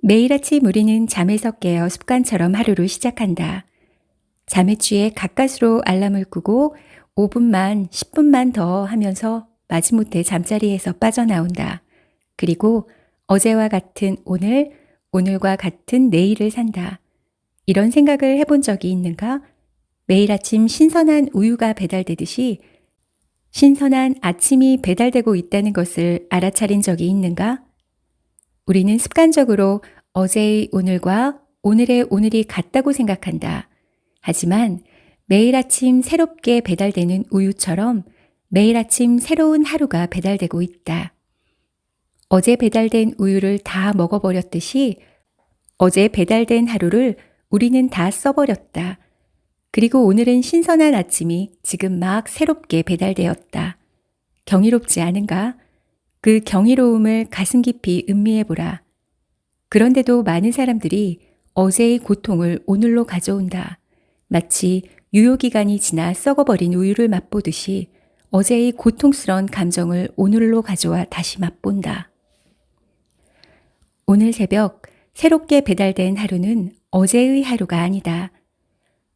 매일 아침 우리는 잠에서 깨어 습관처럼 하루를 시작한다. 잠에 취해 가까스로 알람을 끄고 5분만, 10분만 더 하면서 마지못해 잠자리에서 빠져나온다. 그리고 어제와 같은 오늘, 오늘과 같은 내일을 산다. 이런 생각을 해본 적이 있는가? 매일 아침 신선한 우유가 배달되듯이 신선한 아침이 배달되고 있다는 것을 알아차린 적이 있는가? 우리는 습관적으로 어제의 오늘과 오늘의 오늘이 같다고 생각한다. 하지만 매일 아침 새롭게 배달되는 우유처럼 매일 아침 새로운 하루가 배달되고 있다. 어제 배달된 우유를 다 먹어버렸듯이 어제 배달된 하루를 우리는 다 써버렸다. 그리고 오늘은 신선한 아침이 지금 막 새롭게 배달되었다. 경이롭지 않은가? 그 경이로움을 가슴 깊이 음미해보라. 그런데도 많은 사람들이 어제의 고통을 오늘로 가져온다. 마치 유효기간이 지나 썩어버린 우유를 맛보듯이 어제의 고통스러운 감정을 오늘로 가져와 다시 맛본다. 오늘 새벽 새롭게 배달된 하루는 어제의 하루가 아니다.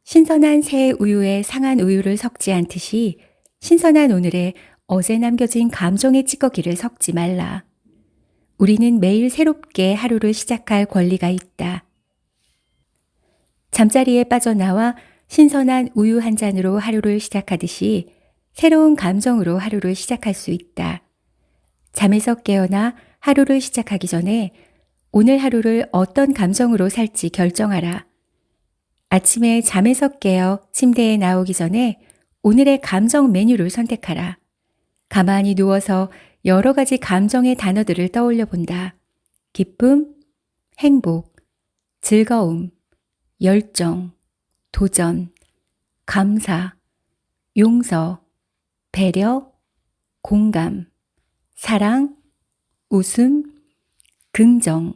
신선한 새 우유에 상한 우유를 섞지 않듯이 신선한 오늘에 어제 남겨진 감정의 찌꺼기를 섞지 말라. 우리는 매일 새롭게 하루를 시작할 권리가 있다. 잠자리에 빠져나와 신선한 우유 한 잔으로 하루를 시작하듯이 새로운 감정으로 하루를 시작할 수 있다. 잠에서 깨어나 하루를 시작하기 전에 오늘 하루를 어떤 감정으로 살지 결정하라. 아침에 잠에서 깨어 침대에 나오기 전에 오늘의 감정 메뉴를 선택하라. 가만히 누워서 여러 가지 감정의 단어들을 떠올려 본다. 기쁨, 행복, 즐거움, 열정, 도전, 감사, 용서, 배려, 공감, 사랑, 웃음, 긍정,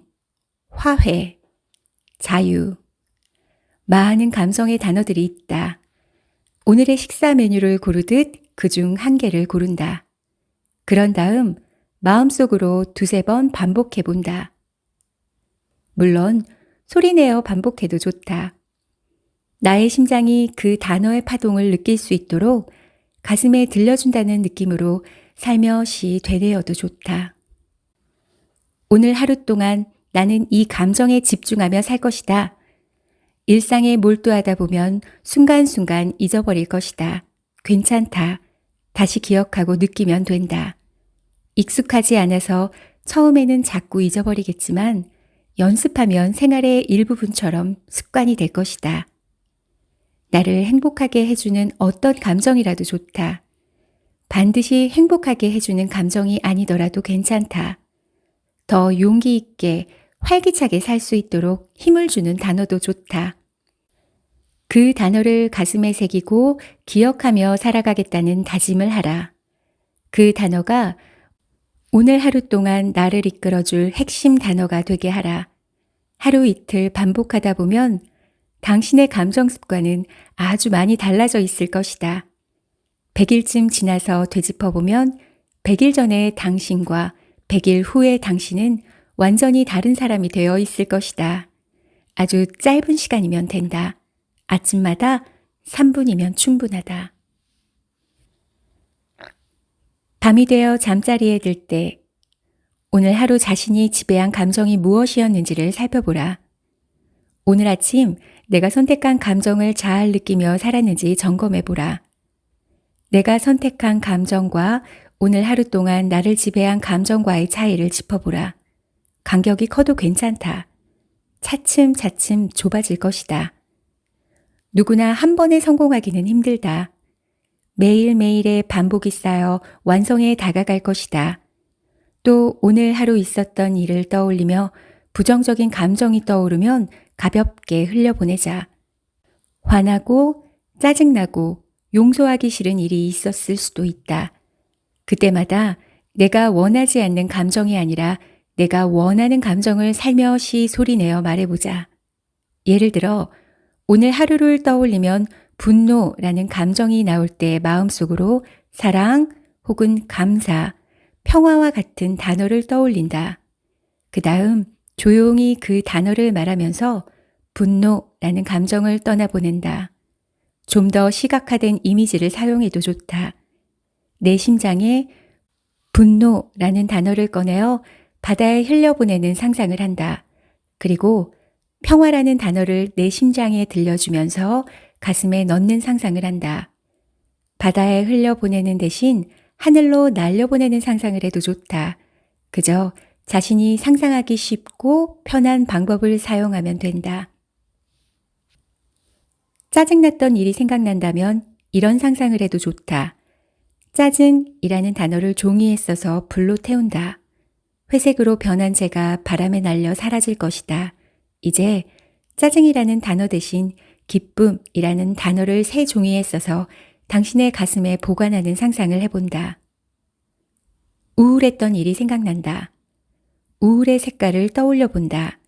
화해, 자유. 많은 감정의 단어들이 있다. 오늘의 식사 메뉴를 고르듯 그중 한 개를 고른다. 그런 다음 마음속으로 두세 번 반복해 본다. 물론 소리내어 반복해도 좋다. 나의 심장이 그 단어의 파동을 느낄 수 있도록 가슴에 들려준다는 느낌으로 살며시 되뇌어도 좋다. 오늘 하루 동안 나는 이 감정에 집중하며 살 것이다. 일상에 몰두하다 보면 순간순간 잊어버릴 것이다. 괜찮다. 다시 기억하고 느끼면 된다. 익숙하지 않아서 처음에는 자꾸 잊어버리겠지만 연습하면 생활의 일부분처럼 습관이 될 것이다. 나를 행복하게 해주는 어떤 감정이라도 좋다. 반드시 행복하게 해주는 감정이 아니더라도 괜찮다. 더 용기 있게 활기차게 살 수 있도록 힘을 주는 단어도 좋다. 그 단어를 가슴에 새기고 기억하며 살아가겠다는 다짐을 하라. 그 단어가 오늘 하루 동안 나를 이끌어줄 핵심 단어가 되게 하라. 하루 이틀 반복하다 보면 당신의 감정 습관은 아주 많이 달라져 있을 것이다. 100일쯤 지나서 되짚어보면 100일 전의 당신과 100일 후의 당신은 완전히 다른 사람이 되어 있을 것이다. 아주 짧은 시간이면 된다. 아침마다 3분이면 충분하다. 밤이 되어 잠자리에 들 때 오늘 하루 자신이 지배한 감정이 무엇이었는지를 살펴보라. 오늘 아침 내가 선택한 감정을 잘 느끼며 살았는지 점검해보라. 내가 선택한 감정과 오늘 하루 동안 나를 지배한 감정과의 차이를 짚어보라. 간격이 커도 괜찮다. 차츰차츰 좁아질 것이다. 누구나 한 번에 성공하기는 힘들다. 매일매일의 반복이 쌓여 완성에 다가갈 것이다. 또 오늘 하루 있었던 일을 떠올리며 부정적인 감정이 떠오르면 가볍게 흘려보내자. 화나고 짜증나고 용서하기 싫은 일이 있었을 수도 있다. 그때마다 내가 원하지 않는 감정이 아니라 내가 원하는 감정을 살며시 소리내어 말해보자. 예를 들어 오늘 하루를 떠올리면 분노라는 감정이 나올 때 마음속으로 사랑 혹은 감사, 평화와 같은 단어를 떠올린다. 그 다음 조용히 그 단어를 말하면서 분노라는 감정을 떠나보낸다. 좀 더 시각화된 이미지를 사용해도 좋다. 내 심장에 분노라는 단어를 꺼내어 바다에 흘려보내는 상상을 한다. 그리고 평화라는 단어를 내 심장에 들려주면서 가슴에 넣는 상상을 한다. 바다에 흘려보내는 대신 하늘로 날려보내는 상상을 해도 좋다. 그저 자신이 상상하기 쉽고 편한 방법을 사용하면 된다. 짜증났던 일이 생각난다면 이런 상상을 해도 좋다. 짜증이라는 단어를 종이에 써서 불로 태운다. 회색으로 변한 재가 바람에 날려 사라질 것이다. 이제 짜증이라는 단어 대신 기쁨이라는 단어를 새 종이에 써서 당신의 가슴에 보관하는 상상을 해본다. 우울했던 일이 생각난다. 우울의 색깔을 떠올려 본다.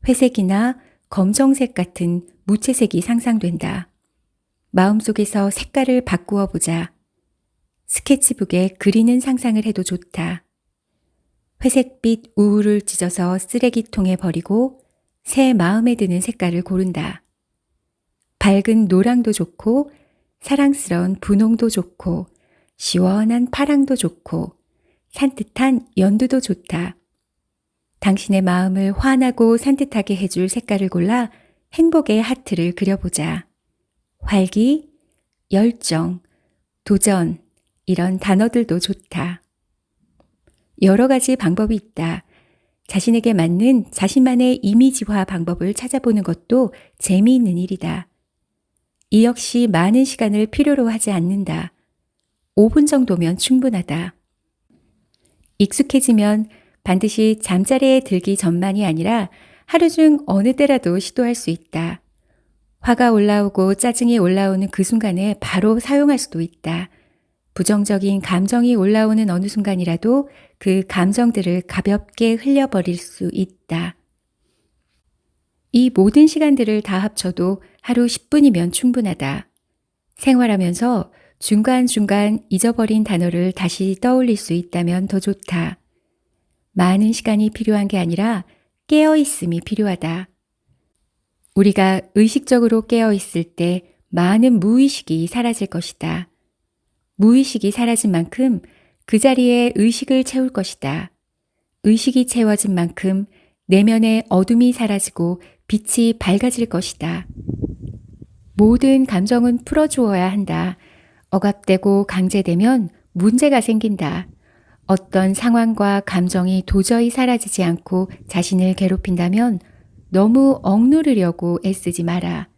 회색이나 검정색 같은 무채색이 상상된다. 마음속에서 색깔을 바꾸어 보자. 스케치북에 그리는 상상을 해도 좋다. 회색빛 우울을 찢어서 쓰레기통에 버리고 새 마음에 드는 색깔을 고른다. 밝은 노랑도 좋고 사랑스러운 분홍도 좋고 시원한 파랑도 좋고 산뜻한 연두도 좋다. 당신의 마음을 환하고 산뜻하게 해줄 색깔을 골라 행복의 하트를 그려보자. 활기, 열정, 도전 이런 단어들도 좋다. 여러 가지 방법이 있다. 자신에게 맞는 자신만의 이미지화 방법을 찾아보는 것도 재미있는 일이다. 이 역시 많은 시간을 필요로 하지 않는다. 5분 정도면 충분하다. 익숙해지면 반드시 잠자리에 들기 전만이 아니라 하루 중 어느 때라도 시도할 수 있다. 화가 올라오고 짜증이 올라오는 그 순간에 바로 사용할 수도 있다. 부정적인 감정이 올라오는 어느 순간이라도 그 감정들을 가볍게 흘려버릴 수 있다. 이 모든 시간들을 다 합쳐도 하루 10분이면 충분하다. 생활하면서 중간중간 잊어버린 단어를 다시 떠올릴 수 있다면 더 좋다. 많은 시간이 필요한 게 아니라 깨어있음이 필요하다. 우리가 의식적으로 깨어있을 때 많은 무의식이 사라질 것이다. 무의식이 사라진 만큼 그 자리에 의식을 채울 것이다. 의식이 채워진 만큼 내면의 어둠이 사라지고 빛이 밝아질 것이다. 모든 감정은 풀어주어야 한다. 억압되고 강제되면 문제가 생긴다. 어떤 상황과 감정이 도저히 사라지지 않고 자신을 괴롭힌다면 너무 억누르려고 애쓰지 마라.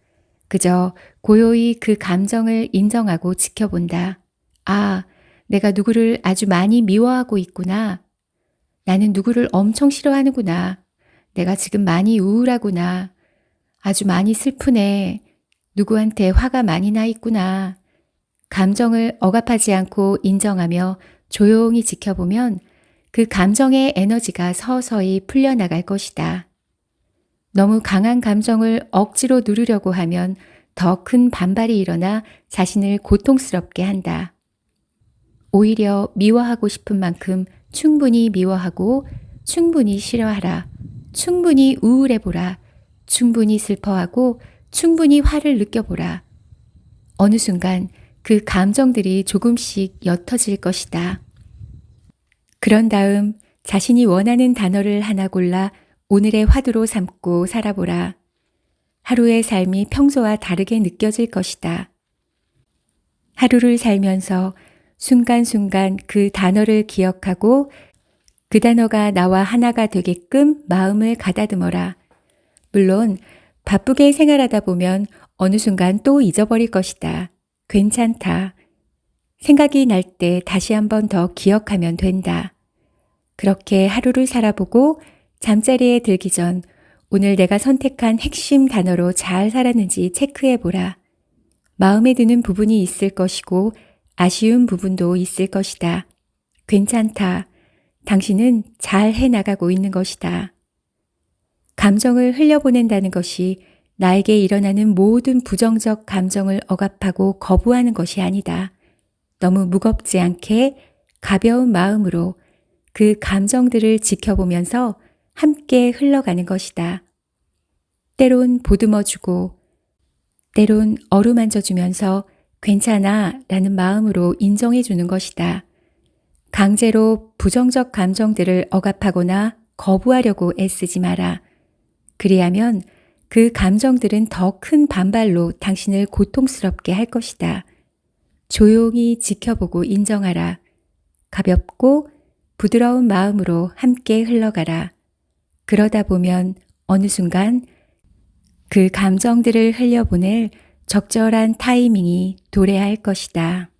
그저 고요히 그 감정을 인정하고 지켜본다. 아, 내가 누구를 아주 많이 미워하고 있구나. 나는 누구를 엄청 싫어하는구나. 내가 지금 많이 우울하구나. 아주 많이 슬프네. 누구한테 화가 많이 나 있구나. 감정을 억압하지 않고 인정하며 조용히 지켜보면 그 감정의 에너지가 서서히 풀려나갈 것이다. 너무 강한 감정을 억지로 누르려고 하면 더 큰 반발이 일어나 자신을 고통스럽게 한다. 오히려 미워하고 싶은 만큼 충분히 미워하고 충분히 싫어하라. 충분히 우울해보라. 충분히 슬퍼하고 충분히 화를 느껴보라. 어느 순간 그 감정들이 조금씩 옅어질 것이다. 그런 다음 자신이 원하는 단어를 하나 골라 오늘의 화두로 삼고 살아보라. 하루의 삶이 평소와 다르게 느껴질 것이다. 하루를 살면서 순간순간 그 단어를 기억하고 그 단어가 나와 하나가 되게끔 마음을 가다듬어라. 물론 바쁘게 생활하다 보면 어느 순간 또 잊어버릴 것이다. 괜찮다. 생각이 날 때 다시 한 번 더 기억하면 된다. 그렇게 하루를 살아보고 잠자리에 들기 전 오늘 내가 선택한 핵심 단어로 잘 살았는지 체크해보라. 마음에 드는 부분이 있을 것이고 아쉬운 부분도 있을 것이다. 괜찮다. 당신은 잘 해나가고 있는 것이다. 감정을 흘려보낸다는 것이 나에게 일어나는 모든 부정적 감정을 억압하고 거부하는 것이 아니다. 너무 무겁지 않게 가벼운 마음으로 그 감정들을 지켜보면서 함께 흘러가는 것이다. 때론 보듬어주고, 때론 어루만져주면서 괜찮아 라는 마음으로 인정해주는 것이다. 강제로 부정적 감정들을 억압하거나 거부하려고 애쓰지 마라. 그리하면 그 감정들은 더 큰 반발로 당신을 고통스럽게 할 것이다. 조용히 지켜보고 인정하라. 가볍고 부드러운 마음으로 함께 흘러가라. 그러다 보면 어느 순간 그 감정들을 흘려보낼 적절한 타이밍이 도래할 것이다.